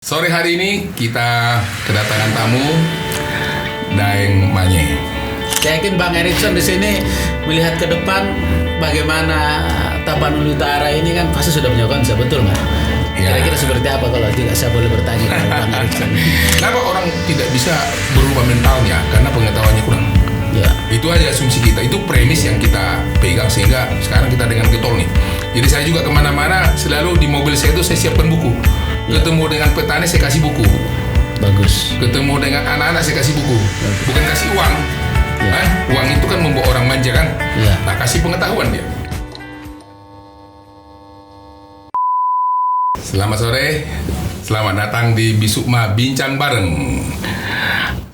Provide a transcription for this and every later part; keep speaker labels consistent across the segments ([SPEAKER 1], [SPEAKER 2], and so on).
[SPEAKER 1] Sore hari ini kita kedatangan tamu Daeng Manye.
[SPEAKER 2] Saya yakin Bang Erikson di sini melihat ke depan bagaimana Tapanuli Utara ini kan pasti sudah punya konsep, betul nggak?
[SPEAKER 1] Ya.
[SPEAKER 2] Kira-kira seperti apa kalau tidak saya boleh bertanya kepada Bang Erikson?
[SPEAKER 1] Kenapa orang tidak bisa berubah mentalnya? Karena pengetahuannya kurang.
[SPEAKER 2] Ya.
[SPEAKER 1] Itu aja asumsi kita, itu premis yang kita pegang sehingga sekarang kita dengan getol nih. Jadi saya juga kemana-mana selalu di mobil saya itu saya siapkan buku. Ketemu dengan petani saya kasih buku.
[SPEAKER 2] Bagus.
[SPEAKER 1] Ketemu dengan anak-anak saya kasih buku. Bukan kasih uang.
[SPEAKER 2] Ya.
[SPEAKER 1] Uang itu kan membawa orang manja kan.
[SPEAKER 2] Ya.
[SPEAKER 1] Nah, kasih pengetahuan dia. Selamat sore. Selamat datang di Bisukma Bincang Bareng.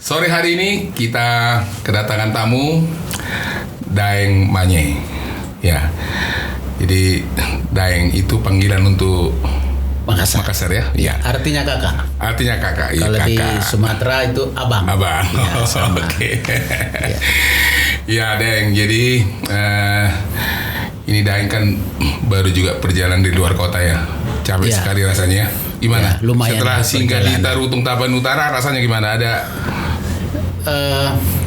[SPEAKER 1] Sore hari ini kita kedatangan tamu Daeng Manye. Ya. Jadi Daeng itu panggilan untuk Makassar ya? Iya.
[SPEAKER 2] Artinya kakak.
[SPEAKER 1] Artinya kakak. Iya,
[SPEAKER 2] Kalau
[SPEAKER 1] kakak.
[SPEAKER 2] di Sumatera itu abang.
[SPEAKER 1] Abang.
[SPEAKER 2] Ya, sama.
[SPEAKER 1] Oke.
[SPEAKER 2] Ya.
[SPEAKER 1] Ya, Daeng. Jadi ini Daeng kan baru juga perjalanan di luar kota ya. Capek
[SPEAKER 2] Ya.
[SPEAKER 1] sekali rasanya. Gimana?
[SPEAKER 2] Ya, lumayan
[SPEAKER 1] Setelah singgah di
[SPEAKER 2] perjalanan.
[SPEAKER 1] Tarutung Tapanuli Utara rasanya gimana? Ada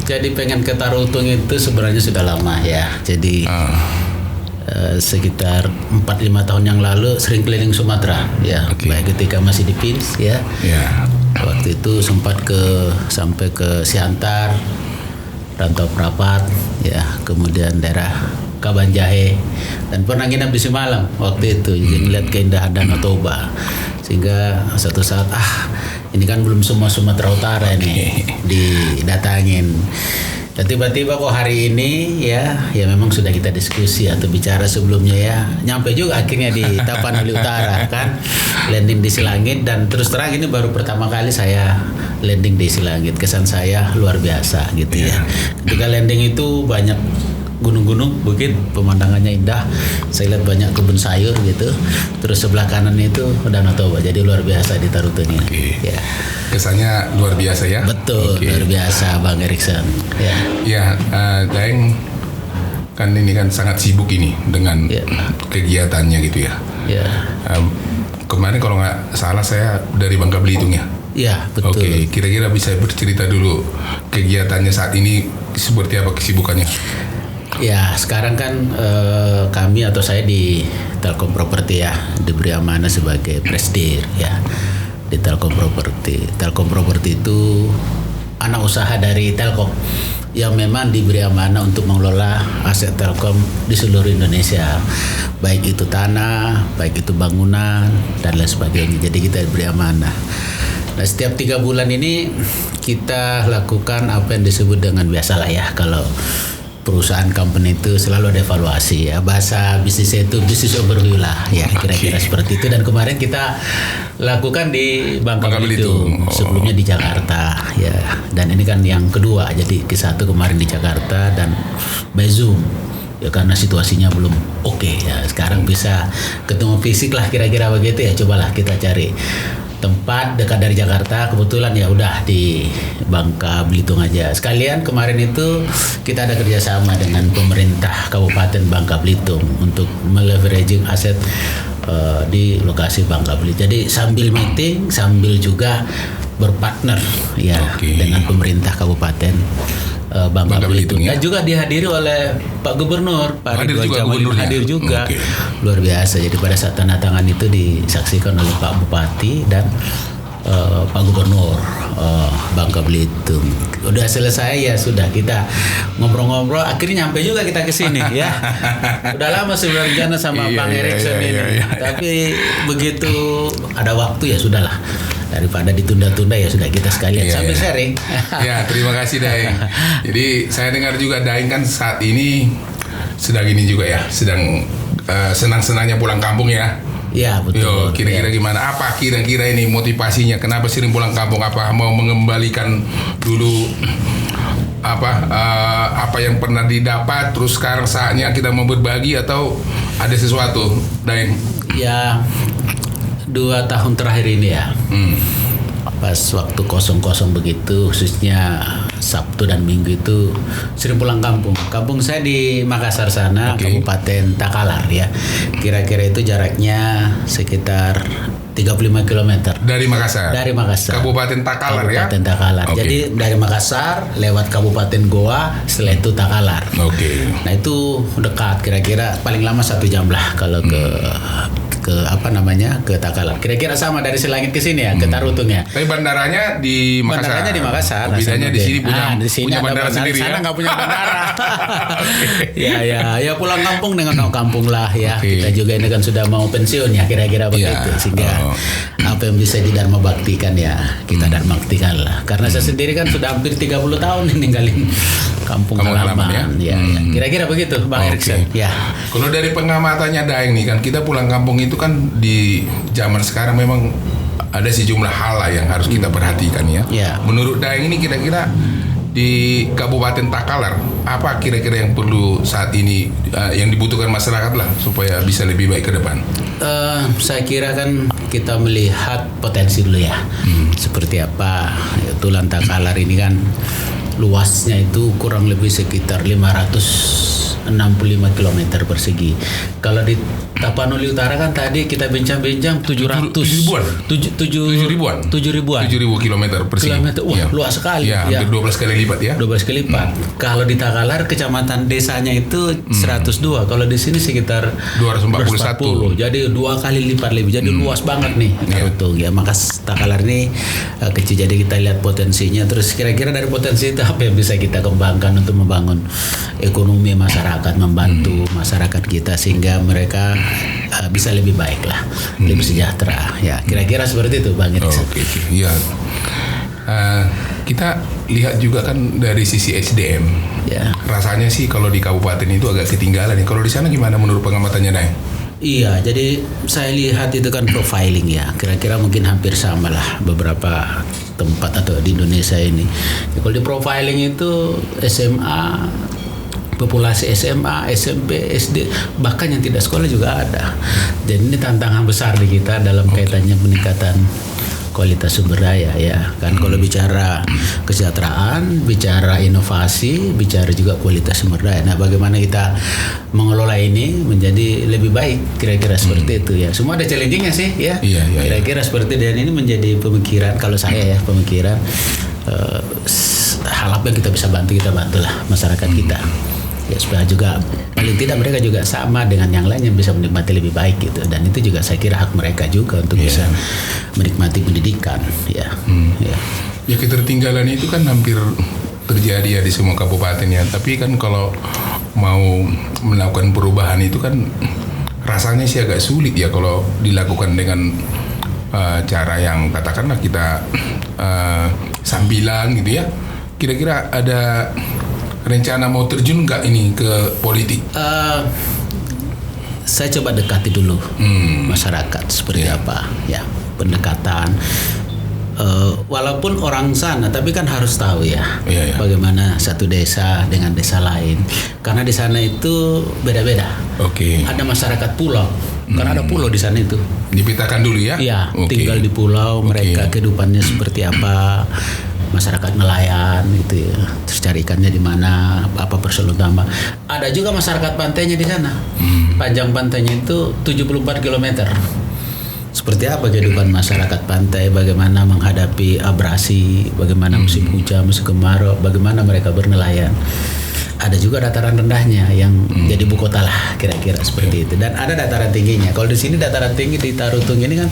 [SPEAKER 2] Jadi pengen ke Tarutung itu sebenarnya sudah lama ya. Jadi sekitar 4-5 tahun yang lalu sering keliling Sumatera ya.
[SPEAKER 1] Oke.
[SPEAKER 2] Baik ketika masih di PINS ya.
[SPEAKER 1] ya.
[SPEAKER 2] Waktu itu sempat sampai ke Siantar, Rantau Prapat ya, kemudian daerah Kabanjahe, dan pernah nginap di Simalang waktu itu. Jadi ngeliat keindahan Danau Toba, sehingga satu saat ini kan belum semua Sumatera Utara ini didatangin. Dan tiba-tiba kok hari ini ya memang sudah kita diskusi atau bicara sebelumnya ya, nyampe juga akhirnya di Tapanuli Utara kan, landing di Silangit. Dan terus terang ini baru pertama kali saya landing di Silangit. Kesan saya luar biasa gitu ya. Ketika landing itu banyak gunung-gunung, bukit, pemandangannya indah. Saya lihat banyak kebun sayur gitu. Terus sebelah kanan itu Danau Toba. Jadi luar biasa di Tarutung ini.
[SPEAKER 1] Oke.
[SPEAKER 2] Ya.
[SPEAKER 1] Kesannya luar biasa ya.
[SPEAKER 2] Betul,
[SPEAKER 1] Oke.
[SPEAKER 2] luar biasa Bang Erikson. Ya.
[SPEAKER 1] Ya, Daeng kan ini kan sangat sibuk ini dengan
[SPEAKER 2] Ya.
[SPEAKER 1] kegiatannya gitu ya.
[SPEAKER 2] Ya.
[SPEAKER 1] Kemarin kalau nggak salah saya dari Bangka Belitung ya.
[SPEAKER 2] Ya, betul.
[SPEAKER 1] Oke, kira-kira bisa bercerita dulu kegiatannya saat ini seperti apa kesibukannya?
[SPEAKER 2] Ya, sekarang kan kami atau saya di Telkom Property ya, diberi amanah sebagai presidir ya di Telkom Property. Telkom Property itu anak usaha dari Telkom yang memang diberi amanah untuk mengelola aset Telkom di seluruh Indonesia, baik itu tanah, baik itu bangunan dan lain sebagainya. Jadi kita diberi amanah. Nah, setiap 3 bulan ini kita lakukan apa yang disebut dengan biasalah ya, kalau perusahaan company itu selalu ada evaluasi ya, bahasa bisnisnya itu business overview lah ya, kira-kira seperti itu. Dan kemarin kita lakukan di Bangka Belitung, sebelumnya di Jakarta ya, dan ini kan yang kedua. Jadi ke-1 kemarin di Jakarta dan by Zoom ya, karena situasinya belum oke ya. Sekarang bisa ketemu fisik lah, kira-kira begitu ya. Cobalah kita cari tempat dekat dari Jakarta, kebetulan ya udah di Bangka Belitung aja. Sekalian kemarin itu kita ada kerjasama dengan pemerintah Kabupaten Bangka Belitung untuk meleveraging aset di lokasi Bangka Belitung. Jadi sambil meeting, sambil juga berpartner ya dengan pemerintah Kabupaten Bangka Belitung ya. Dan juga dihadiri oleh Pak Gubernur, Pak Ridwan Jamil hadir juga. Luar biasa. Jadi pada saat tanda tangan itu disaksikan oleh Pak Bupati dan Pak Gubernur Bangka Belitung. Udah selesai ya, sudah kita ngobrol-ngobrol, akhirnya nyampe juga kita ke sini ya. Udah lama sebenarnya sama Bang Erikson ini. Tapi begitu ada waktu ya sudahlah. Daripada ditunda-tunda ya sudah, kita sekalian sambil sharing.
[SPEAKER 1] Ya, terima kasih Daeng. Jadi saya dengar juga Daeng kan saat ini sedang ini juga ya, sedang senang-senangnya pulang kampung ya.
[SPEAKER 2] Ya, betul.
[SPEAKER 1] Yo, kira-kira gimana? Apa kira-kira ini motivasinya? Kenapa sering pulang kampung? Apa mau mengembalikan dulu apa yang pernah didapat, terus sekarang saatnya kita mau berbagi, atau ada sesuatu, Daeng?
[SPEAKER 2] Ya, 2 tahun terakhir ini ya, pas waktu kosong-kosong begitu, khususnya Sabtu dan Minggu itu sering pulang kampung. Kampung saya di Makassar sana, Kabupaten Takalar ya. Kira-kira itu jaraknya sekitar 35 km.
[SPEAKER 1] Dari Makassar.
[SPEAKER 2] Dari Makassar.
[SPEAKER 1] Kabupaten Takalar ya.
[SPEAKER 2] Kabupaten Takalar. Jadi dari Makassar lewat Kabupaten Goa, setelah itu Takalar. Nah itu dekat, kira-kira paling lama 1 jam lah kalau ke Takalar. Kira-kira sama dari Selangit ke sini ya, ke Tarutung ya.
[SPEAKER 1] Tapi bandaranya di Makassar.
[SPEAKER 2] Bandaranya di Makassar.
[SPEAKER 1] Bedanya di sini punya bandara
[SPEAKER 2] ada
[SPEAKER 1] sendiri
[SPEAKER 2] sana
[SPEAKER 1] ya.
[SPEAKER 2] nggak punya bandara. ya pulang kampung dengan kampung lah ya. Kita juga ini kan sudah mau pensiun ya, kira-kira begitu. Sehingga apa yang bisa didharma baktikan ya kita dharma baktikan lah. Karena saya sendiri kan sudah hampir 30 tahun ninggalin kampung halaman ya. Kira-kira begitu Bang Erikson. Ya.
[SPEAKER 1] Kalau dari pengamatannya Daeng nih kan, kita pulang kampung itu kan di zaman sekarang memang ada sejumlah hal lah yang harus kita perhatikan ya. Menurut Daeng ini kira-kira di Kabupaten Takalar apa kira-kira yang perlu saat ini yang dibutuhkan masyarakat lah supaya bisa lebih baik ke depan?
[SPEAKER 2] Saya kira kan kita melihat potensi dulu ya. Seperti apa Tulan Takalar ini kan luasnya itu kurang lebih sekitar 565 km persegi. Kalau di Tapanuli Utara kan tadi kita bincang-bincang 700
[SPEAKER 1] ribuan km persegi.
[SPEAKER 2] Wah, luas sekali.
[SPEAKER 1] Ya, hampir 12 kali lipat ya.
[SPEAKER 2] 12 kali lipat. Kalau di Takalar kecamatan desanya itu 102. Kalau di sini sekitar
[SPEAKER 1] 241.
[SPEAKER 2] Jadi 2 kali lipat lebih. Jadi luas banget nih. Tarutung ya. Maka Takalar ini kecil, jadi kita lihat potensinya. Terus kira-kira dari potensi itu apa yang bisa kita kembangkan untuk membangun ekonomi masyarakat, membantu masyarakat kita sehingga mereka bisa lebih baik lah, lebih sejahtera ya. Kira-kira seperti itu Bang Erikson.
[SPEAKER 1] Iya. Kita lihat juga kan dari sisi SDM.
[SPEAKER 2] Ya.
[SPEAKER 1] Rasanya sih kalau di kabupaten itu agak ketinggalan nih. Kalau di sana gimana menurut pengamatannya, Nay?
[SPEAKER 2] Iya, jadi saya lihat itu kan profiling ya. Kira-kira mungkin hampir sama lah beberapa tempat atau di Indonesia ini. Kalau di profiling itu SMA, populasi SMA, SMP, SD, bahkan yang tidak sekolah juga ada. Jadi ini tantangan besar di kita dalam kaitannya peningkatan kualitas sumber daya ya kan. Kalau bicara kesejahteraan, bicara inovasi, bicara juga kualitas sumber daya. Nah, bagaimana kita mengelola ini menjadi lebih baik, kira-kira seperti itu ya. Semua ada challenging-nya sih ya. Kira-kira seperti, dan ini menjadi pemikiran kalau saya ya, pemikiran hal apa yang kita bisa bantu, kita bantulah masyarakat kita. Ya, supaya juga paling tidak mereka juga sama dengan yang lain yang bisa menikmati lebih baik gitu, dan itu juga saya kira hak mereka juga untuk bisa menikmati pendidikan ya.
[SPEAKER 1] Ya, ketertinggalan itu kan hampir terjadi ya di semua kabupaten ya, tapi kan kalau mau melakukan perubahan itu kan rasanya sih agak sulit ya kalau dilakukan dengan cara yang katakanlah kita sambilan gitu ya. Kira-kira ada rencana mau terjun nggak ini ke politik?
[SPEAKER 2] Saya coba dekati dulu masyarakat seperti apa ya pendekatan. Walaupun orang sana, tapi kan harus tahu ya bagaimana satu desa dengan desa lain, karena di sana itu beda-beda. Ada masyarakat pulau, karena ada pulau di sana itu.
[SPEAKER 1] Dipetakan dulu ya?
[SPEAKER 2] Iya, tinggal di pulau, mereka kehidupannya seperti apa. Masyarakat nelayan gitu ya, terus cari ikannya di mana, apa persoalan utama. Ada juga masyarakat pantainya di sana. Panjang pantainya itu 74 km. Seperti apa kehidupan masyarakat pantai, bagaimana menghadapi abrasi, bagaimana musim hujan, musim kemarau, bagaimana mereka bernelayan. Ada juga dataran rendahnya yang jadi ibu kota lah, kira-kira seperti itu. Dan ada dataran tingginya. Kalau di sini dataran tinggi di Tarutung ini kan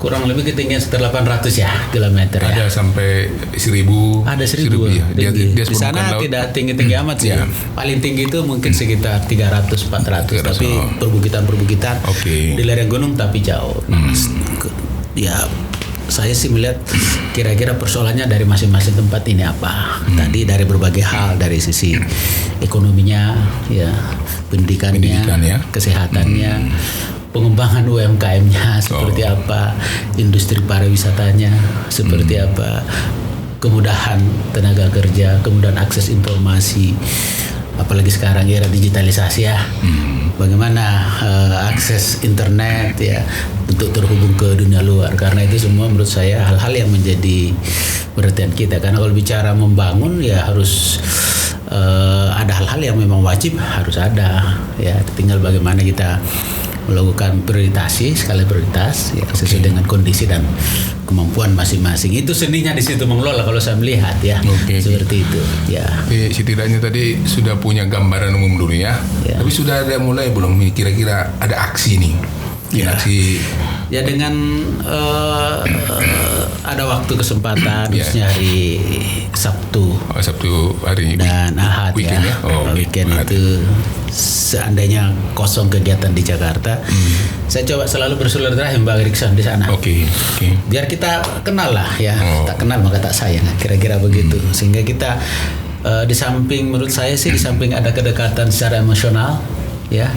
[SPEAKER 2] kurang lebih ketinggian sekitar 800 ya kilometer ya.
[SPEAKER 1] Ada sampai 1000.
[SPEAKER 2] Ada 1000
[SPEAKER 1] ya. Di
[SPEAKER 2] sana tidak tinggi-tinggi amat sih. Paling tinggi itu mungkin sekitar 300-400, tapi perbukitan-perbukitan di lereng gunung tapi jauh. Ya, saya sih melihat kira-kira persoalannya dari masing-masing tempat ini apa. Tadi dari berbagai hal, dari sisi ekonominya, ya, pendidikannya, kesehatannya, pengembangan UMKM-nya seperti apa, industri pariwisatanya seperti apa, kemudahan tenaga kerja, kemudahan akses informasi, apalagi sekarang era digitalisasi ya. Bagaimana akses internet ya untuk terhubung ke dunia luar, karena itu semua menurut saya hal-hal yang menjadi perhatian kita, karena kalau bicara membangun ya harus ada hal-hal yang memang wajib harus ada ya, tinggal bagaimana kita melakukan prioritasi, skala prioritas ya, sesuai dengan kondisi dan kemampuan masing-masing. Itu seninya di situ mengelola kalau saya melihat ya. Seperti itu ya.
[SPEAKER 1] Tapi setidaknya tadi sudah punya gambaran umum dulu ya. Tapi sudah ada mulai belum nih kira-kira ada aksi nih? Aksi
[SPEAKER 2] ya dengan ada waktu kesempatan khususnya hari Sabtu
[SPEAKER 1] hari
[SPEAKER 2] dan Ahad weekend ya. Weekend itu seandainya kosong kegiatan di Jakarta, saya coba selalu bersilaturahim Bang Erikson di sana. Biar kita kenal lah ya. Tak kenal maka tak sayang, kira-kira begitu. Sehingga kita di samping menurut saya sih, di samping ada kedekatan secara emosional ya.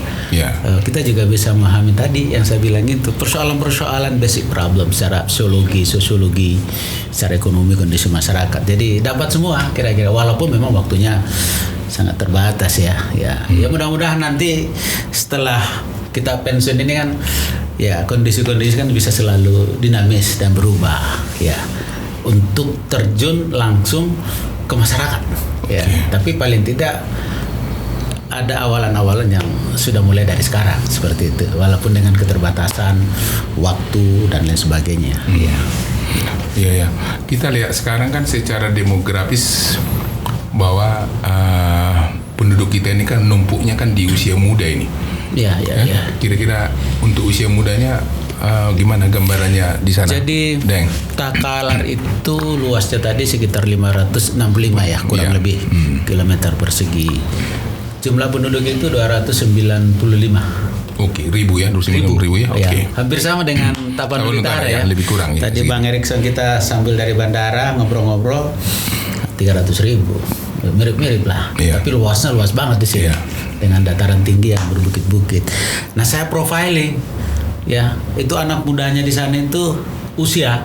[SPEAKER 2] Kita juga bisa memahami tadi yang saya bilang itu, persoalan-persoalan basic problem secara psikologi, sosiologi, secara ekonomi, kondisi masyarakat. Jadi dapat semua kira-kira, walaupun memang waktunya sangat terbatas ya. Ya mudah-mudahan nanti setelah kita pensiun ini kan ya, kondisi-kondisi kan bisa selalu dinamis dan berubah ya, untuk terjun langsung ke masyarakat ya. Tapi paling tidak ada awalan-awalan yang sudah mulai dari sekarang seperti itu, walaupun dengan keterbatasan waktu dan lain sebagainya.
[SPEAKER 1] Iya. Kita lihat sekarang kan secara demografis bahwa penduduk kita ini kan numpuknya kan di usia muda ini.
[SPEAKER 2] Iya.
[SPEAKER 1] Kira-kira untuk usia mudanya gimana gambarannya di sana?
[SPEAKER 2] Jadi Takalar itu luasnya tadi sekitar 565 ya kurang lebih kilometer persegi. Jumlah penduduk itu 295.
[SPEAKER 1] Ribu ya, 295 ya.
[SPEAKER 2] Hampir sama dengan Tapanuli Utara ya.
[SPEAKER 1] Lebih kurang ya.
[SPEAKER 2] Tadi Bang Erikson kita sambil dari bandara ngobrol-ngobrol 300.000. Mirip-mirip lah. Tapi luasnya luas banget di sini. Dengan dataran tinggi yang berbukit-bukit. Nah, saya profiling ya, itu anak mudanya di sana itu usia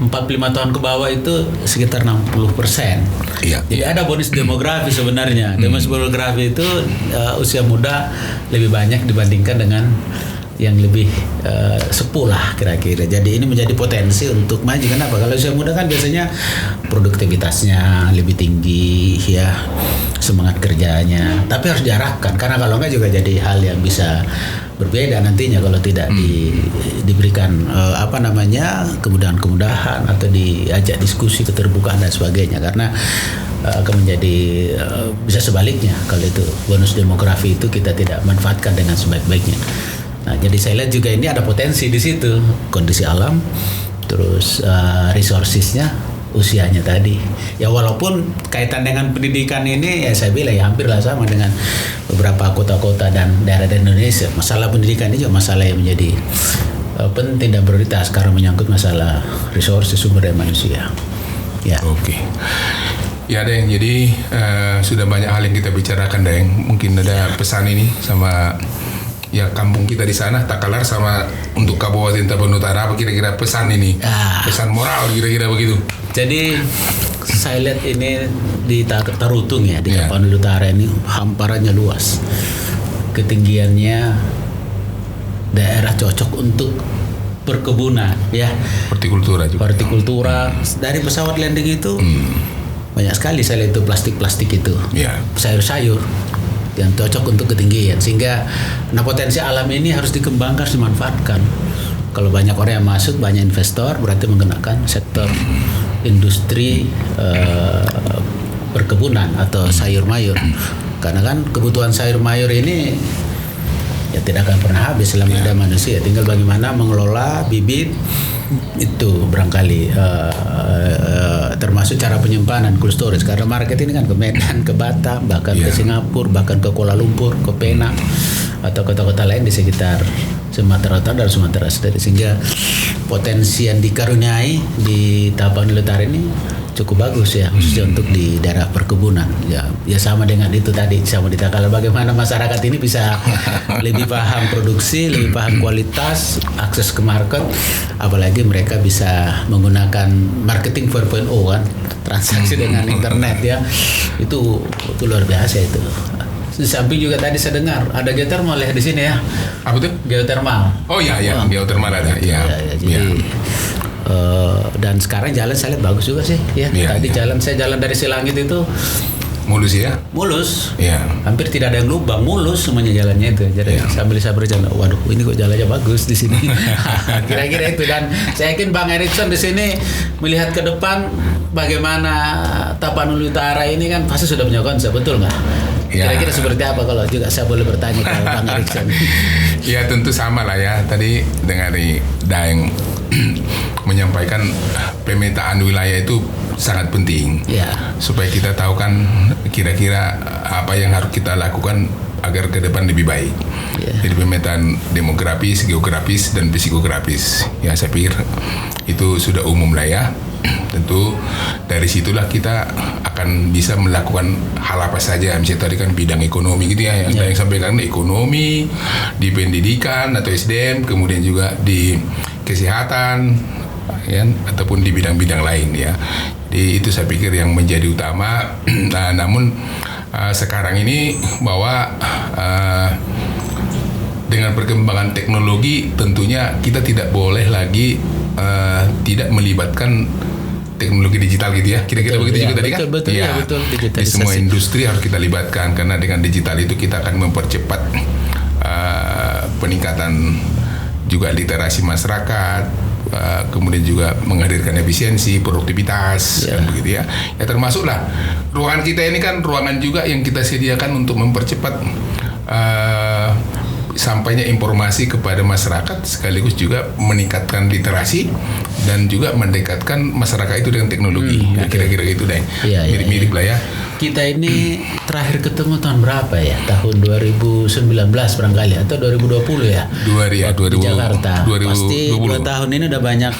[SPEAKER 2] 45 tahun ke bawah itu sekitar 60%. Jadi ada bonus demografi sebenarnya. Bonus demografi itu usia muda lebih banyak dibandingkan dengan yang lebih sepuh lah kira-kira. Jadi ini menjadi potensi untuk maju. Kenapa? Kalau usia muda kan biasanya produktivitasnya lebih tinggi ya, semangat kerjanya. Tapi harus diarahkan, karena kalau enggak juga jadi hal yang bisa berbeda nantinya kalau tidak diberikan kemudahan-kemudahan atau diajak diskusi, keterbukaan dan sebagainya, karena akan menjadi bisa sebaliknya kalau itu bonus demografi itu kita tidak manfaatkan dengan sebaik-baiknya. Nah, jadi saya lihat juga ini ada potensi di situ, kondisi alam, terus resourcesnya, usianya tadi. Ya walaupun kaitan dengan pendidikan ini ya saya bilang ya hampirlah sama dengan beberapa kota-kota dan daerah di Indonesia. Masalah pendidikan ini juga masalah yang menjadi penting dan prioritas karena menyangkut masalah resources, sumber daya manusia. Ya.
[SPEAKER 1] Ya Deng, jadi sudah banyak hal yang kita bicarakan Deng. Mungkin ada pesan ini sama ya kampung kita di sana Takalar sama untuk Kabupaten Tapanuli Utara, apa kira-kira pesan ini? Pesan moral kira-kira begitu.
[SPEAKER 2] Jadi saya lihat ini di Tarutung ya, di Tapanuli Utara ini hamparannya luas, ketinggiannya daerah cocok untuk perkebunan ya. Hortikultura juga. Dari pesawat landing itu banyak sekali saya lihat itu plastik itu, sayur-sayur yang cocok untuk ketinggian, sehingga potensi alam ini harus dikembangkan, harus dimanfaatkan. Kalau banyak orang yang masuk, banyak investor, berarti menggunakan sektor industri perkebunan atau sayur mayur, karena kan kebutuhan sayur mayur ini ya tidak akan pernah habis selama ada manusia. Tinggal bagaimana mengelola bibit itu barangkali termasuk cara penyimpanan, cold storage, karena market ini kan ke Medan, ke Batam, bahkan ke Singapura, bahkan ke Kuala Lumpur, ke Penang atau kota-kota lain di sekitar Sumatera Utara dan Sumatera Selatan, sehingga potensi yang dikaruniai di Tapanuli Utara ini cukup bagus ya, khususnya untuk di daerah perkebunan. Ya sama dengan itu tadi, sama di Takalar, bagaimana masyarakat ini bisa lebih paham produksi, lebih paham kualitas, akses ke market, apalagi mereka bisa menggunakan marketing 4.0 kan, transaksi dengan internet ya, itu luar biasa itu. Di samping juga tadi saya dengar ada geothermal ya di sini ya.
[SPEAKER 1] Apa tuh?
[SPEAKER 2] Geothermal.
[SPEAKER 1] Oh iya, geothermal ada. Iya.
[SPEAKER 2] Jadi Dan sekarang jalan saya lihat bagus juga sih ya.
[SPEAKER 1] Iya,
[SPEAKER 2] Tadi
[SPEAKER 1] iya.
[SPEAKER 2] saya jalan dari Silangit itu
[SPEAKER 1] Mulus ya.
[SPEAKER 2] mulus.
[SPEAKER 1] Iya.
[SPEAKER 2] Hampir tidak ada yang lubang, mulus semuanya jalannya itu. Jadi
[SPEAKER 1] Iya.
[SPEAKER 2] sambil saya berjalan, waduh ini kok jalannya bagus di sini. Kira-kira itu, dan saya yakin Bang Erikson di sini melihat ke depan bagaimana Tapanuli Utara ini kan pasti sudah punya konsep, betul nggak?
[SPEAKER 1] Iya.
[SPEAKER 2] Kira-kira seperti apa kalau juga saya boleh bertanya ke Bang Erikson?
[SPEAKER 1] Ya tentu sama lah ya. Tadi dengar Daeng menyampaikan pemetaan wilayah itu sangat penting.
[SPEAKER 2] Ya,
[SPEAKER 1] Supaya kita tahu kan kira-kira apa yang harus kita lakukan agar ke depan lebih baik.
[SPEAKER 2] ya,
[SPEAKER 1] Jadi pemetaan demografis, geografis, dan psikografis. Ya saya pikir itu sudah umum lah ya. Tentu dari situlah kita akan bisa melakukan hal apa saja. Misalnya tadi kan bidang ekonomi gitu ya, yang saya sampaikan ekonomi, di pendidikan atau SDM, kemudian juga di kesehatan, ya, ataupun di bidang-bidang lain ya. Jadi itu saya pikir yang menjadi utama. Nah, namun sekarang ini bahwa dengan perkembangan teknologi tentunya kita tidak boleh lagi tidak melibatkan teknologi digital gitu ya. Kira-kira
[SPEAKER 2] Betul,
[SPEAKER 1] begitu
[SPEAKER 2] ya,
[SPEAKER 1] juga tadi kan?
[SPEAKER 2] betul, ya, betul.
[SPEAKER 1] Di
[SPEAKER 2] Digitalisasi.
[SPEAKER 1] semua industri harus kita libatkan karena dengan digital itu kita akan mempercepat peningkatan juga literasi masyarakat. Kemudian juga menghadirkan efisiensi, produktivitas, kan begitu ya. Ya termasuklah ruangan kita ini kan ruangan juga yang kita sediakan untuk mempercepat sampainya informasi kepada masyarakat, sekaligus juga meningkatkan literasi dan juga mendekatkan masyarakat itu dengan teknologi. Nah, kira-kira gitu deh.
[SPEAKER 2] Iya, iya,
[SPEAKER 1] Mirip-mirip lah ya.
[SPEAKER 2] Kita ini terakhir ketemu tahun berapa ya? Tahun 2019 barangkali atau 2020 ya? Di Jakarta.
[SPEAKER 1] 2020.
[SPEAKER 2] Pasti 2 tahun ini udah banyak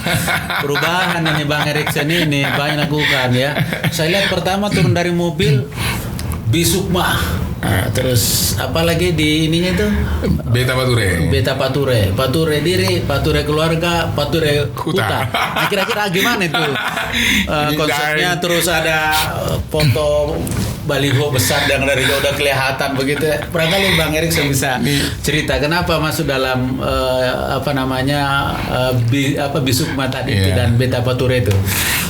[SPEAKER 2] perubahan ini Bang Erikson ini banyak lakukan ya. Saya lihat pertama turun dari mobil Bisukma. Terus apalagi di ininya itu
[SPEAKER 1] Beta Pature.
[SPEAKER 2] Beta Pature, Pature diri, Pature keluarga, Pature
[SPEAKER 1] Kuta.
[SPEAKER 2] kuta. Nah, kira-kira gimana itu konsepnya? Terus ada foto baliho besar yang dari jauh udah kelihatan begitu. Barangkali Bang Erikson bisa cerita kenapa masuk dalam Bisukma tadi itu dan Beta Pature itu.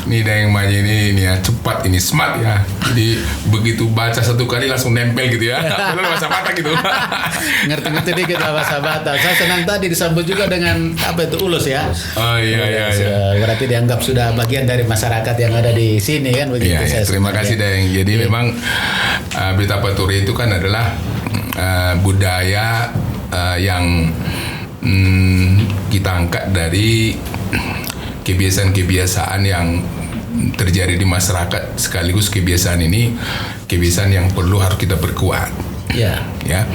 [SPEAKER 1] Ini Daeng Manye ini ya cepat, ini smart ya. Jadi begitu baca satu kali langsung nempel gitu ya. Padahal bahasa Batak gitu.
[SPEAKER 2] Ngerti-ngerti dikit lah bahasa Batak. Saya senang tadi disambut juga dengan apa itu ulus ya.
[SPEAKER 1] Oh iya.
[SPEAKER 2] Berarti dianggap sudah bagian dari masyarakat yang ada di sini kan begitu.
[SPEAKER 1] Iya, terima kasih Daeng. Jadi memang Beta Pature itu kan adalah budaya yang kita angkat dari kebiasaan-kebiasaan yang terjadi di masyarakat, sekaligus kebiasaan ini kebiasaan yang perlu harus kita perkuat.
[SPEAKER 2] Ya.
[SPEAKER 1] Ya.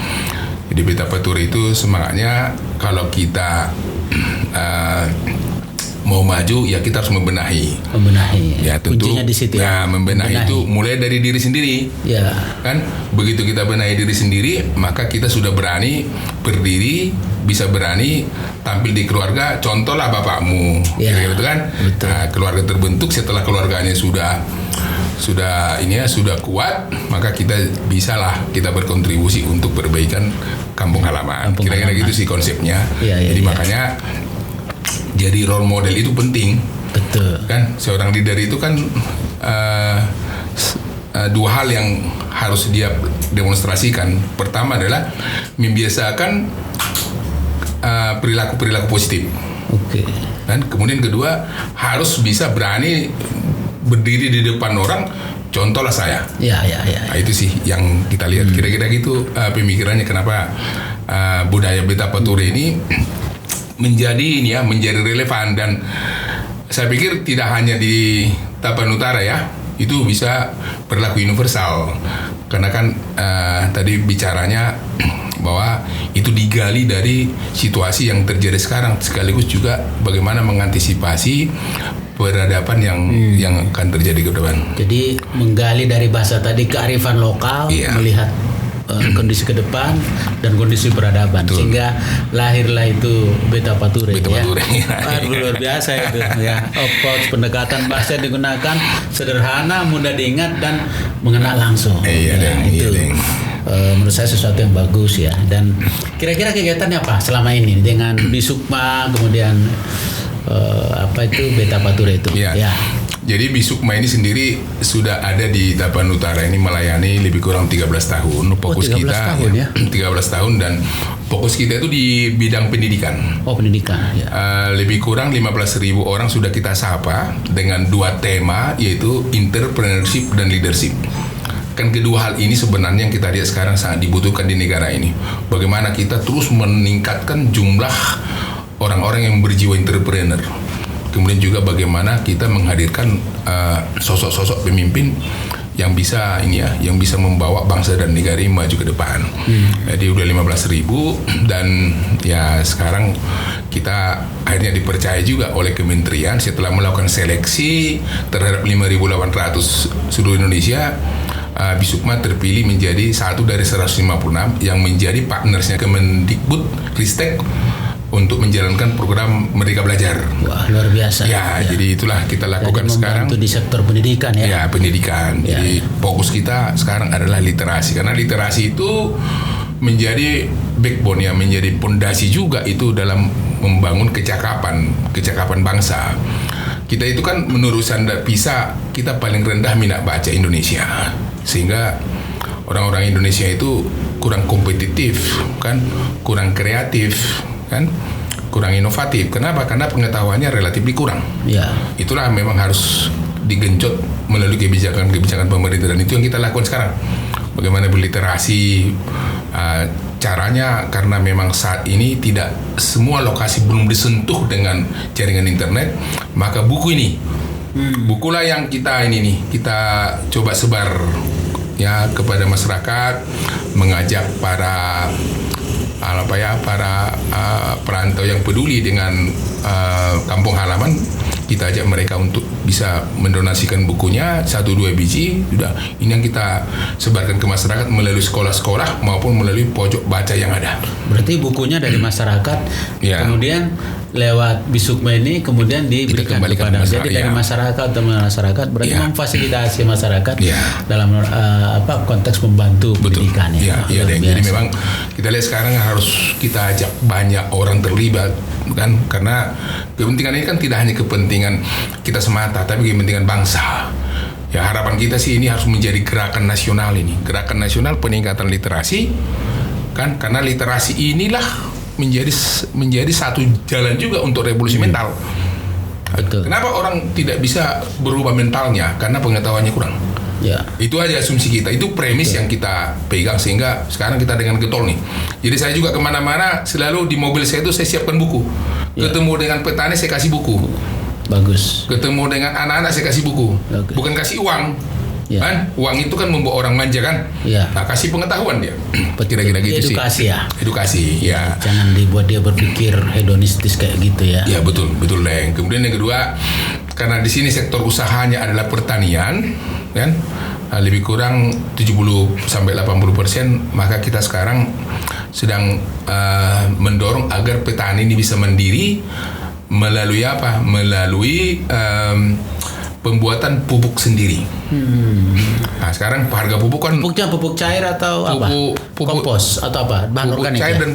[SPEAKER 1] Jadi Beta Pature itu semangatnya kalau kita mau maju ya kita harus membenahi. Ya tentu.
[SPEAKER 2] Kuncinya di situ ya.
[SPEAKER 1] Nah, membenahi itu mulai dari diri sendiri.
[SPEAKER 2] Ya.
[SPEAKER 1] Kan begitu kita benahi diri sendiri, maka kita sudah berani berdiri, bisa berani tampil di keluarga. Contohlah bapakmu,
[SPEAKER 2] Ya.
[SPEAKER 1] gitu kan.
[SPEAKER 2] Betul.
[SPEAKER 1] Nah, keluarga terbentuk setelah keluarganya sudah kuat, maka kita kita berkontribusi untuk perbaikan kampung halaman. Kira-kira gitu sih konsepnya. Jadi makanya jadi role model itu penting.
[SPEAKER 2] Betul.
[SPEAKER 1] Kan seorang leader itu kan dua hal yang harus dia demonstrasikan. Pertama adalah membiasakan perilaku positif.
[SPEAKER 2] Oke.
[SPEAKER 1] Dan kemudian kedua harus bisa berani berdiri di depan orang. Contohlah saya.
[SPEAKER 2] Ya.
[SPEAKER 1] Nah, itu sih yang kita lihat. Kira-kira gitu pemikirannya kenapa budaya Beta Pature ini menjadi relevan, dan saya pikir tidak hanya di Tapanuli Utara ya, itu bisa berlaku universal karena kan tadi bicaranya bahwa itu digali dari situasi yang terjadi sekarang, sekaligus juga bagaimana mengantisipasi peradaban yang akan terjadi ke depan.
[SPEAKER 2] Jadi menggali dari bahasa tadi kearifan lokal, melihat kondisi ke depan dan kondisi peradaban. Betul. Sehingga lahirlah itu Beta Pature. Luar biasa itu ya. Approach pendekatan bahasa yang digunakan sederhana, mudah diingat dan mengena langsung. Menurut saya sesuatu yang bagus ya. Dan kira-kira kegiatannya apa selama ini dengan Bisukma, kemudian apa itu Beta Pature itu.
[SPEAKER 1] Ya.
[SPEAKER 2] Ya.
[SPEAKER 1] Jadi Bisukma ini sendiri sudah ada di Tapan Utara ini melayani lebih kurang 13 tahun. Fokus
[SPEAKER 2] 13
[SPEAKER 1] kita
[SPEAKER 2] tahun ya.
[SPEAKER 1] 13 tahun dan fokus kita itu di bidang pendidikan.
[SPEAKER 2] Oh, pendidikan ya.
[SPEAKER 1] Lebih kurang 15.000 orang sudah kita sapa dengan 2 tema, yaitu entrepreneurship dan leadership. Kan kedua hal ini sebenarnya yang kita lihat sekarang sangat dibutuhkan di negara ini. Bagaimana kita terus meningkatkan jumlah orang-orang yang berjiwa entrepreneur. Kemudian juga bagaimana kita menghadirkan sosok-sosok pemimpin yang bisa yang bisa membawa bangsa dan negara ini maju ke depan. Jadi udah 15.000 dan ya sekarang kita akhirnya dipercaya juga oleh kementerian setelah melakukan seleksi terhadap 5.800 seluruh Indonesia. Bisukma terpilih menjadi satu dari 156 yang menjadi partnersnya Kemendikbud Ristek untuk menjalankan program Merdeka Belajar.
[SPEAKER 2] Wah, luar biasa.
[SPEAKER 1] Ya, jadi itulah kita lakukan
[SPEAKER 2] Jadi
[SPEAKER 1] sekarang.
[SPEAKER 2] membantu di sektor pendidikan ya.
[SPEAKER 1] Ya, pendidikan.
[SPEAKER 2] Ya.
[SPEAKER 1] Jadi fokus kita sekarang adalah literasi, karena literasi itu menjadi backbone ya, menjadi pondasi juga itu dalam membangun kecakapan bangsa. Kita itu kan menurut Standar PISA kita paling rendah minat baca Indonesia, sehingga orang-orang Indonesia itu kurang kompetitif, kan, kurang kreatif, kan, kurang inovatif. Kenapa? Karena pengetahuannya relatif kurang.
[SPEAKER 2] Ya.
[SPEAKER 1] Itulah memang harus digenjot melalui kebijakan-kebijakan pemerintah, dan itu yang kita lakukan sekarang. Bagaimana berliterasi, caranya karena memang saat ini tidak semua lokasi belum disentuh dengan jaringan internet, maka buku ini, bukulah yang kita coba sebar ya kepada masyarakat, mengajak para perantau yang peduli dengan kampung halaman. Kita ajak mereka untuk bisa mendonasikan bukunya 1-2 biji. Sudah, ini yang kita sebarkan ke masyarakat melalui sekolah-sekolah maupun melalui pojok baca yang ada.
[SPEAKER 2] Berarti bukunya dari masyarakat,
[SPEAKER 1] Ya.
[SPEAKER 2] kemudian lewat Bisukma ini kemudian diberikan
[SPEAKER 1] kembalikan
[SPEAKER 2] kepada.
[SPEAKER 1] ke
[SPEAKER 2] Jadi dari
[SPEAKER 1] ya.
[SPEAKER 2] masyarakat atau masyarakat berarti
[SPEAKER 1] Ya.
[SPEAKER 2] memfasilitasi masyarakat
[SPEAKER 1] Ya.
[SPEAKER 2] dalam konteks membantu pendidikan ya.
[SPEAKER 1] Iya,
[SPEAKER 2] Luar
[SPEAKER 1] jadi
[SPEAKER 2] biasa.
[SPEAKER 1] memang kita lihat sekarang harus kita ajak banyak orang terlibat, kan, karena kepentingan ini kan tidak hanya kepentingan kita semata, tapi kepentingan bangsa. Ya, harapan kita sih ini harus menjadi gerakan nasional ini, gerakan nasional peningkatan literasi, kan, karena literasi inilah menjadi satu jalan juga untuk revolusi mental.
[SPEAKER 2] Betul.
[SPEAKER 1] Kenapa orang tidak bisa berubah mentalnya? Karena pengetahuannya kurang.
[SPEAKER 2] Ya.
[SPEAKER 1] Itu aja asumsi kita, itu premis yang kita pegang, sehingga sekarang kita dengan getol nih. Jadi saya juga kemana-mana selalu di mobil saya itu saya siapkan buku. Ketemu dengan petani saya kasih buku.
[SPEAKER 2] Bagus.
[SPEAKER 1] Ketemu dengan anak-anak saya kasih buku.
[SPEAKER 2] Oke.
[SPEAKER 1] Bukan kasih uang.
[SPEAKER 2] Ya.
[SPEAKER 1] Kan? Uang itu kan membawa orang manja kan.
[SPEAKER 2] Ya.
[SPEAKER 1] Nah, kasih pengetahuan dia. Kira-kira gitu sih.
[SPEAKER 2] Edukasi ya.
[SPEAKER 1] Edukasi, ya.
[SPEAKER 2] Jangan dibuat dia berpikir hedonistis kayak gitu ya.
[SPEAKER 1] Ya, betul Leng. Kemudian yang kedua, karena di sini sektor usahanya adalah pertanian, kan, lebih kurang 70-80%, maka kita sekarang sedang mendorong agar petani ini bisa mandiri melalui apa? Melalui pembuatan pupuk sendiri. Nah, sekarang harga pupuk kan
[SPEAKER 2] Pupuknya pupuk cair atau apa?
[SPEAKER 1] Pupuk
[SPEAKER 2] Kompos atau apa? Bahan
[SPEAKER 1] pupuk
[SPEAKER 2] organik
[SPEAKER 1] cair
[SPEAKER 2] ya?
[SPEAKER 1] dan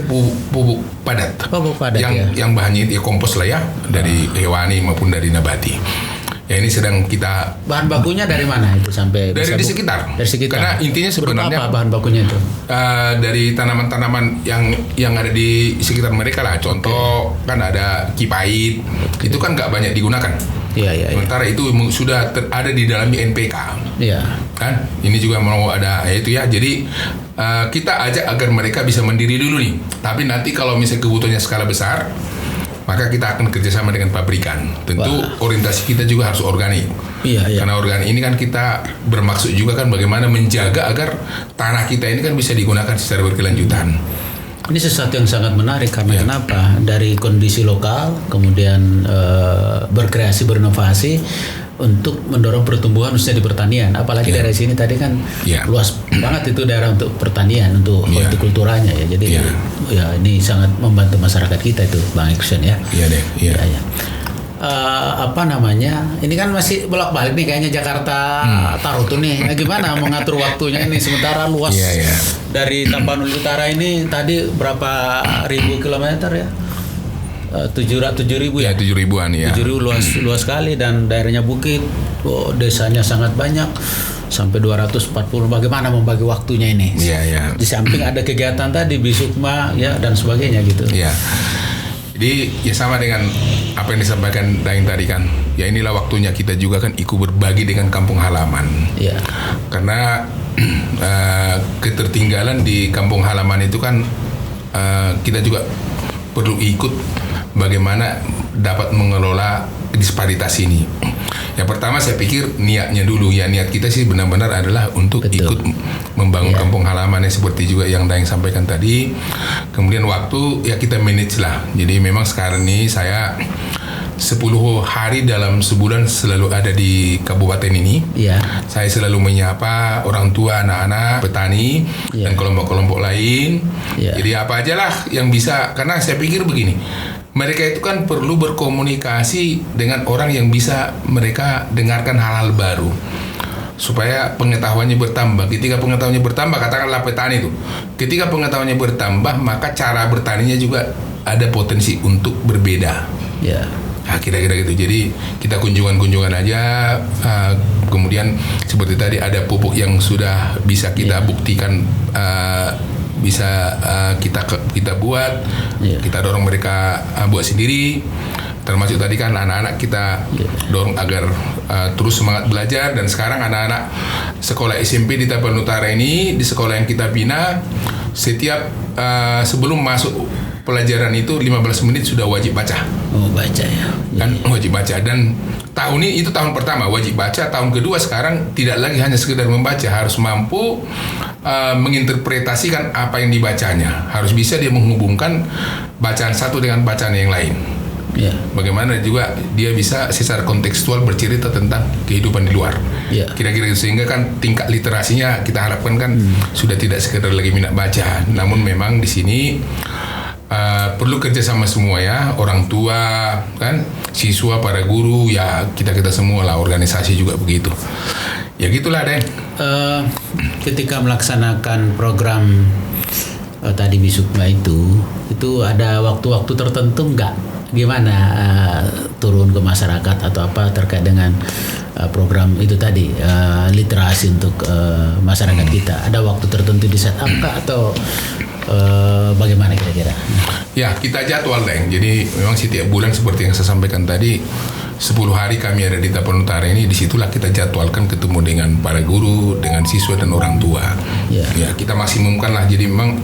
[SPEAKER 1] pupuk padat.
[SPEAKER 2] Pupuk padat ya.
[SPEAKER 1] Yang bahannya ya kompos lah ya, dari hewani maupun dari nabati. Ya, ini sedang kita
[SPEAKER 2] Bahan bakunya dari mana itu sampai
[SPEAKER 1] dari
[SPEAKER 2] bisa
[SPEAKER 1] di sekitar.
[SPEAKER 2] Dari sekitar.
[SPEAKER 1] Karena intinya sebenarnya
[SPEAKER 2] Berupa apa bahan bakunya itu?
[SPEAKER 1] dari tanaman-tanaman yang ada di sekitar mereka lah. Contoh kan ada kipait, itu kan nggak banyak digunakan.
[SPEAKER 2] Iya.
[SPEAKER 1] Sementara itu sudah ada di dalam NPK.
[SPEAKER 2] Iya.
[SPEAKER 1] Kan ini juga mau ada itu ya, jadi kita ajak agar mereka bisa mandiri dulu nih, tapi nanti kalau misalnya kebutuhannya skala besar, maka kita akan kerjasama dengan pabrikan. Tentu orientasi kita juga harus organik.
[SPEAKER 2] Iya.
[SPEAKER 1] Karena organik ini kan kita bermaksud juga kan bagaimana menjaga agar tanah kita ini kan bisa digunakan secara berkelanjutan.
[SPEAKER 2] Ini sesuatu yang sangat menarik karena kenapa? Dari kondisi lokal kemudian berkreasi, berinovasi untuk mendorong pertumbuhan khususnya di pertanian. Apalagi daerah sini tadi kan luas banget itu daerah untuk pertanian, untuk hortikulturanya ya. Jadi ya ini sangat membantu masyarakat kita itu, Bang Iksan ya.
[SPEAKER 1] Iya deh. Iya.
[SPEAKER 2] Ya. Apa namanya? Ini kan masih bolak-balik nih kayaknya Jakarta Tarutu nih. Nah, gimana mengatur waktunya ini sementara luas dari Tapanuli Utara ini tadi berapa ribu kilometer ya? 7.000 ya.
[SPEAKER 1] 7.000-an ya.
[SPEAKER 2] 7.000 luas sekali dan daerahnya bukit. Oh, desanya sangat banyak. Sampai 240. Bagaimana membagi waktunya ini?
[SPEAKER 1] Iya.
[SPEAKER 2] Di samping ada kegiatan tadi Bisukma ya dan sebagainya gitu.
[SPEAKER 1] Iya. Jadi ya sama dengan apa yang disampaikan Daeng tadi kan. Ya inilah waktunya kita juga kan ikut berbagi dengan kampung halaman.
[SPEAKER 2] Iya.
[SPEAKER 1] Karena ketertinggalan di kampung halaman itu kan kita juga perlu ikut bagaimana dapat mengelola disparitas ini. Yang pertama saya pikir niatnya dulu ya, niat kita sih benar-benar adalah untuk ikut membangun kampung halaman seperti juga yang Daeng sampaikan tadi. Kemudian waktu ya kita manage lah. Jadi memang sekarang ini saya 10 hari dalam sebulan selalu ada di kabupaten ini.
[SPEAKER 2] Iya.
[SPEAKER 1] Saya selalu menyapa orang tua, anak-anak, petani dan kelompok-kelompok lain.
[SPEAKER 2] Iya.
[SPEAKER 1] Jadi apa aja lah yang bisa, karena saya pikir begini. Mereka itu kan perlu berkomunikasi dengan orang yang bisa mereka dengarkan hal-hal baru supaya pengetahuannya bertambah. Ketika pengetahuannya bertambah, katakanlah petani itu. Ketika pengetahuannya bertambah, maka cara bertaninya juga ada potensi untuk berbeda.
[SPEAKER 2] Ya.
[SPEAKER 1] Nah, kira-kira gitu. Jadi kita kunjungan-kunjungan aja. Kemudian seperti tadi ada pupuk yang sudah bisa kita buktikan bisa kita buat, kita dorong mereka buat sendiri. Termasuk tadi kan anak-anak kita dorong agar terus semangat belajar. Dan sekarang anak-anak sekolah SMP di Tapal Utara ini, di sekolah yang kita bina, setiap sebelum masuk pelajaran itu 15 menit sudah wajib baca.
[SPEAKER 2] Oh, baca ya.
[SPEAKER 1] Kan wajib baca. Dan tahun ini itu tahun pertama wajib baca, tahun kedua sekarang tidak lagi hanya sekedar membaca, harus mampu menginterpretasikan apa yang dibacanya. Harus bisa dia menghubungkan bacaan satu dengan bacaan yang lain.
[SPEAKER 2] Ya.
[SPEAKER 1] Bagaimana juga dia bisa secara kontekstual bercerita tentang kehidupan di luar.
[SPEAKER 2] Ya.
[SPEAKER 1] Kira-kira itu, sehingga kan tingkat literasinya kita harapkan kan sudah tidak sekedar lagi minat baca. Namun memang di sini perlu kerjasama semua ya, orang tua kan, siswa, para guru, ya kita semua lah, organisasi juga begitu. Ya gitulah deh.
[SPEAKER 2] Ketika melaksanakan program tadi Bisukma itu ada waktu-waktu tertentu nggak? Gimana turun ke masyarakat atau apa terkait dengan program itu tadi, literasi untuk masyarakat kita? Ada waktu tertentu di set up atau bagaimana kira-kira?
[SPEAKER 1] Ya, kita jadwal Deng. Jadi memang setiap bulan seperti yang saya sampaikan tadi, 10 hari kami ada di Tapal Utara ini. Disitulah kita jadwalkan ketemu dengan para guru, dengan siswa dan orang tua. Ya, kita maksimumkan lah. Jadi memang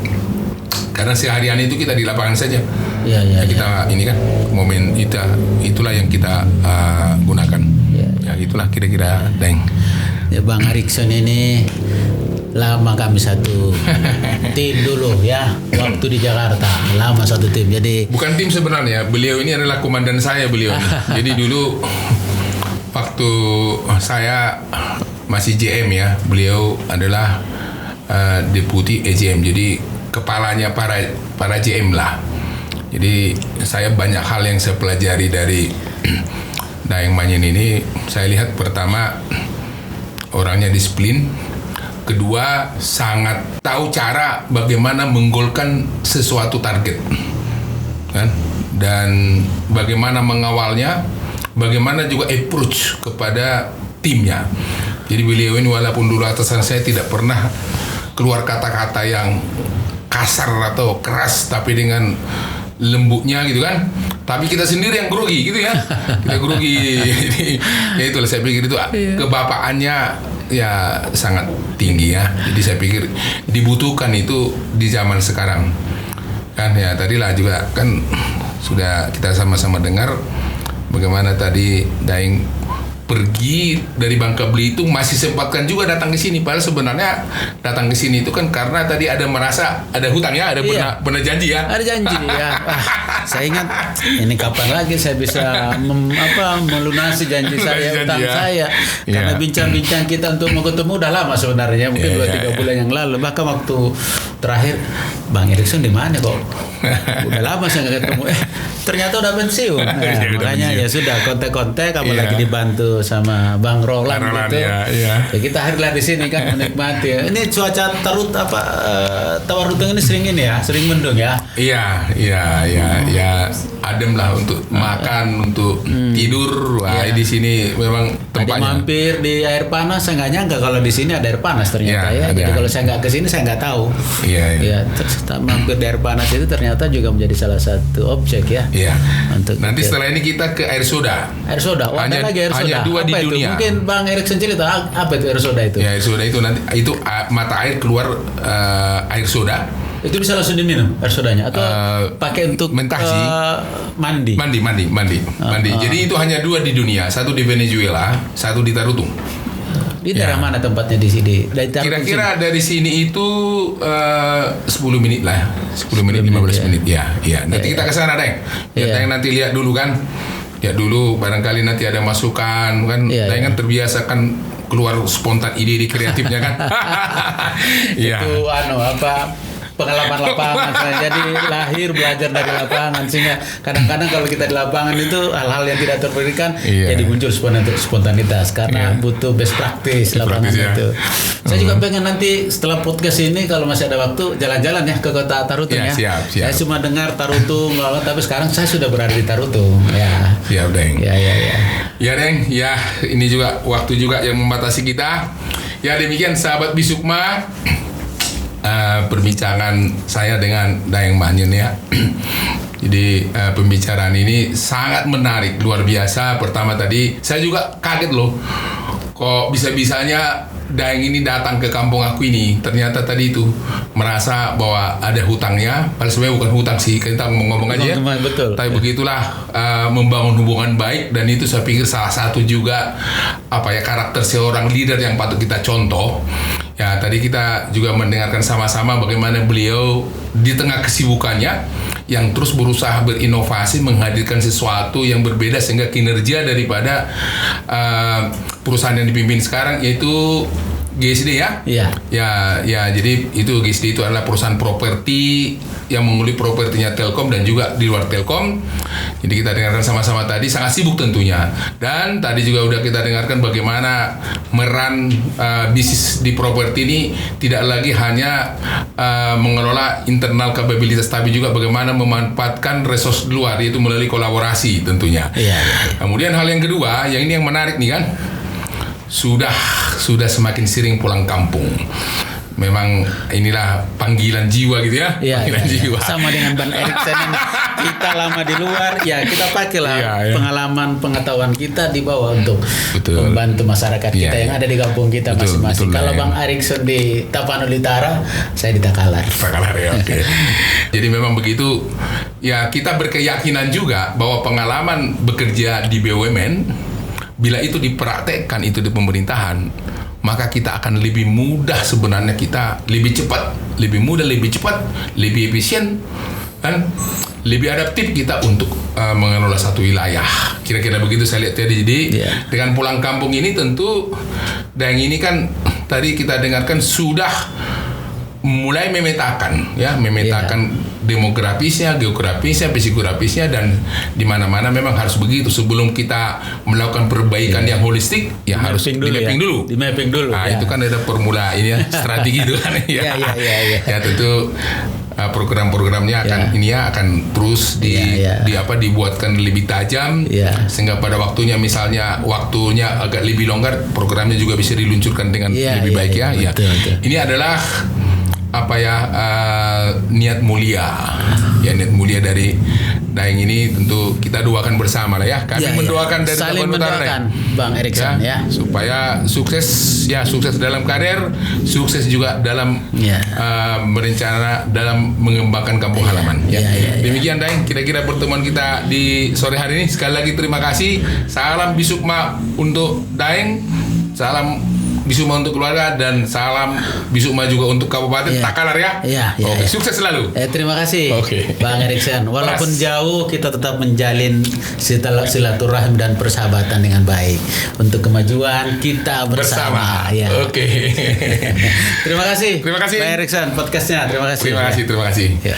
[SPEAKER 1] karena seharian itu kita di lapangan saja. Kita ini kan momen itulah yang kita gunakan. Ya itulah kira-kira Deng.
[SPEAKER 2] Ya, Bang Arikson ini lama kami satu tim dulu ya, waktu di Jakarta lama satu tim. Jadi
[SPEAKER 1] bukan tim sebenarnya, beliau ini adalah komandan saya beliau ini. Jadi dulu waktu saya masih JM ya, beliau adalah deputi EJM, jadi kepalanya para JM lah. Jadi saya banyak hal yang saya pelajari dari Daeng Manyen ini. Saya lihat pertama orangnya disiplin. Kedua, sangat tahu cara bagaimana menggolkan sesuatu target, kan? Dan bagaimana mengawalnya, bagaimana juga approach kepada timnya. Jadi beliau ini walaupun dulu atasan saya tidak pernah keluar kata-kata yang kasar atau keras, tapi dengan lembutnya gitu kan. Tapi kita sendiri yang grogi gitu ya. Kita grogi. Jadi ya itulah saya pikir itu kebapaannya ya sangat tinggi ya. Jadi saya pikir dibutuhkan itu di zaman sekarang. Kan ya tadilah juga kan sudah kita sama-sama dengar bagaimana tadi Daeng pergi dari Bangka Belitung, masih sempatkan juga datang ke sini. Padahal sebenarnya datang ke sini itu kan karena tadi ada merasa ada hutang ya, ada pernah janji ya.
[SPEAKER 2] Ada janji ya. Saya ingat ini kapan lagi saya bisa melunasi janji saya, hutang saya. Karena bincang-bincang kita untuk mau ketemu udah lama sebenarnya, mungkin 2-3 bulan yang lalu. Bahkan waktu terakhir Bang Erikson di mana kok? Udah lama saya nggak ketemu. Ternyata udah pensiun. Makanya ya sudah kontak-kontak, kamu lagi dibantu sama Bang Roland gitu. Ya kita hadirlah di sini kan menikmati. Ini cuaca Tawar Ruteng ini sering mendung ya?
[SPEAKER 1] Iya. adem lah untuk makan, untuk tidur. Wah, di sini memang
[SPEAKER 2] Tadi
[SPEAKER 1] tempatnya.
[SPEAKER 2] mampir di air panas, saya nggak nyangka kalau di sini ada air panas ternyata
[SPEAKER 1] Ya,
[SPEAKER 2] ya.
[SPEAKER 1] ada.
[SPEAKER 2] Jadi kalau saya nggak kesini saya nggak tahu.
[SPEAKER 1] Iya, iya.
[SPEAKER 2] Ya, terus mampir di air panas itu ternyata juga menjadi salah satu objek ya.
[SPEAKER 1] Iya.
[SPEAKER 2] Untuk
[SPEAKER 1] Nanti setelah ini kita ke air soda.
[SPEAKER 2] air soda. Oh,
[SPEAKER 1] Hanya-
[SPEAKER 2] ada lagi air soda.
[SPEAKER 1] hanya 2 di
[SPEAKER 2] Apa itu?
[SPEAKER 1] dunia.
[SPEAKER 2] Mungkin Bang Erikson cerita apa itu air soda itu?
[SPEAKER 1] Ya, air soda itu nanti itu mata air keluar air soda.
[SPEAKER 2] Itu bisa langsung diminum air sodanya atau pakai untuk
[SPEAKER 1] mentah sih.
[SPEAKER 2] mandi?
[SPEAKER 1] Mandi. Jadi itu hanya 2 di dunia, satu di Venezuela, satu di Tarutung.
[SPEAKER 2] Di daerah mana tempatnya di sini? Dari Tarutung
[SPEAKER 1] Kira-kira dari sini itu 10 menit lah, 10 menit 15 menit. Ya. Nanti kita ke sana, Deng.
[SPEAKER 2] Iya.
[SPEAKER 1] Deng nanti lihat dulu kan. Lihat dulu, barangkali nanti ada masukan kan.
[SPEAKER 2] Iya,
[SPEAKER 1] Deng kan terbiasa kan keluar spontan ide kreatifnya kan. Iya.
[SPEAKER 2] itu pengalaman lapangan saya jadi lahir belajar dari lapangan sehingga kadang-kadang kalau kita di lapangan itu hal-hal yang tidak terpikirkan
[SPEAKER 1] Iya.
[SPEAKER 2] jadi muncul spontanitas karena
[SPEAKER 1] Iya.
[SPEAKER 2] butuh best practice lapangan
[SPEAKER 1] practice, ya.
[SPEAKER 2] itu. Saya juga pengen nanti setelah podcast ini kalau masih ada waktu jalan-jalan ya ke kota Tarutung
[SPEAKER 1] Ya,
[SPEAKER 2] ya.
[SPEAKER 1] siap.
[SPEAKER 2] Saya cuma dengar Tarutung tapi sekarang saya sudah berada di Tarutung ya.
[SPEAKER 1] Siap, Deng.
[SPEAKER 2] Ya.
[SPEAKER 1] Ya, Deng. Ya, ini juga waktu juga yang membatasi kita. Ya, demikian sahabat Bisukma. Perbincangan saya dengan Daeng Manyen ya. Jadi pembicaraan ini sangat menarik, luar biasa. Pertama tadi saya juga kaget loh, kok bisa-bisanya Daeng ini datang ke kampung aku ini. Ternyata tadi itu merasa bahwa ada hutangnya, padahal sebenarnya bukan hutang sih, kita ngomong aja ya.
[SPEAKER 2] Betul.
[SPEAKER 1] Tapi begitulah membangun hubungan baik, dan itu saya pikir salah satu juga karakter seorang leader yang patut kita contoh. Ya, tadi kita juga mendengarkan sama-sama bagaimana beliau di tengah kesibukannya yang terus berusaha berinovasi, menghadirkan sesuatu yang berbeda sehingga kinerja daripada perusahaan yang dipimpin sekarang yaitu GSD ya.
[SPEAKER 2] Iya.
[SPEAKER 1] Ya, jadi itu GSD itu adalah perusahaan properti yang mengulik propertinya Telkom dan juga di luar Telkom. Jadi kita dengarkan sama-sama tadi, sangat sibuk tentunya. Dan tadi juga udah kita dengarkan bagaimana meran bisnis di properti ini tidak lagi hanya mengelola internal capabilities, tapi juga bagaimana memanfaatkan resource luar, yaitu melalui kolaborasi tentunya.
[SPEAKER 2] Iya.
[SPEAKER 1] Kemudian hal yang kedua, yang ini yang menarik nih kan, sudah semakin sering pulang kampung. Memang inilah panggilan jiwa gitu ya.
[SPEAKER 2] Iya,
[SPEAKER 1] Panggilan jiwa.
[SPEAKER 2] Sama dengan Bang Erikson ini. Kita lama di luar, ya kita pakailah
[SPEAKER 1] Iya.
[SPEAKER 2] pengalaman pengetahuan kita di bawah untuk
[SPEAKER 1] Betul.
[SPEAKER 2] membantu masyarakat kita
[SPEAKER 1] Iya,
[SPEAKER 2] yang ada di kampung kita
[SPEAKER 1] Betul,
[SPEAKER 2] masing-masing.
[SPEAKER 1] betul,
[SPEAKER 2] Kalau
[SPEAKER 1] ya.
[SPEAKER 2] Bang Erikson di Tapanuli Utara, saya di Takalar.
[SPEAKER 1] Takalar ya, oke. Jadi memang begitu. Ya, kita berkeyakinan juga bahwa pengalaman bekerja di BUMN, bila itu dipraktekkan itu di pemerintahan, maka kita akan lebih mudah sebenarnya, kita lebih cepat, lebih mudah, lebih cepat, lebih efisien, dan lebih adaptif kita untuk mengelola satu wilayah. Kira-kira begitu saya lihat tadi. Jadi dengan pulang kampung ini tentu, dan ini kan tadi kita dengarkan sudah mulai memetakan demografisnya, geografisnya, psikografisnya, dan di mana-mana memang harus begitu. Sebelum kita melakukan perbaikan yang holistik, ya harus di mapping dulu.
[SPEAKER 2] Di mapping dulu.
[SPEAKER 1] Nah, itu kan ada formula ini ya, strategi itu kan ya.
[SPEAKER 2] Iya.
[SPEAKER 1] Ya, tentu program-programnya akan terus dibuatkan lebih tajam, sehingga pada waktunya agak lebih longgar, programnya juga bisa diluncurkan dengan lebih baik ya.
[SPEAKER 2] Betul.
[SPEAKER 1] Ini adalah niat mulia dari Daeng ini. Tentu kita doakan bersama lah ya. Kami mendoakan dari
[SPEAKER 2] saling mendoakan Bang Erikson ya,
[SPEAKER 1] supaya sukses dalam karir, sukses juga dalam berencana dalam mengembangkan kampung halaman ya. Demikian Daeng, kira-kira pertemuan kita di sore hari ini. Sekali lagi terima kasih. Salam Bisukma untuk Daeng, salam Bisukma untuk keluarga, dan salam Bisukma juga untuk Kabupaten Takalar ya. Oke, sukses selalu.
[SPEAKER 2] Terima kasih Bang Erikson. Walaupun jauh, kita tetap menjalin silaturahim dan persahabatan dengan baik untuk kemajuan kita bersama. Ya.
[SPEAKER 1] Oke.
[SPEAKER 2] Terima kasih.
[SPEAKER 1] Terima kasih
[SPEAKER 2] Bang Erikson, podcastnya. Terima kasih.
[SPEAKER 1] Terima kasih.
[SPEAKER 2] Ya.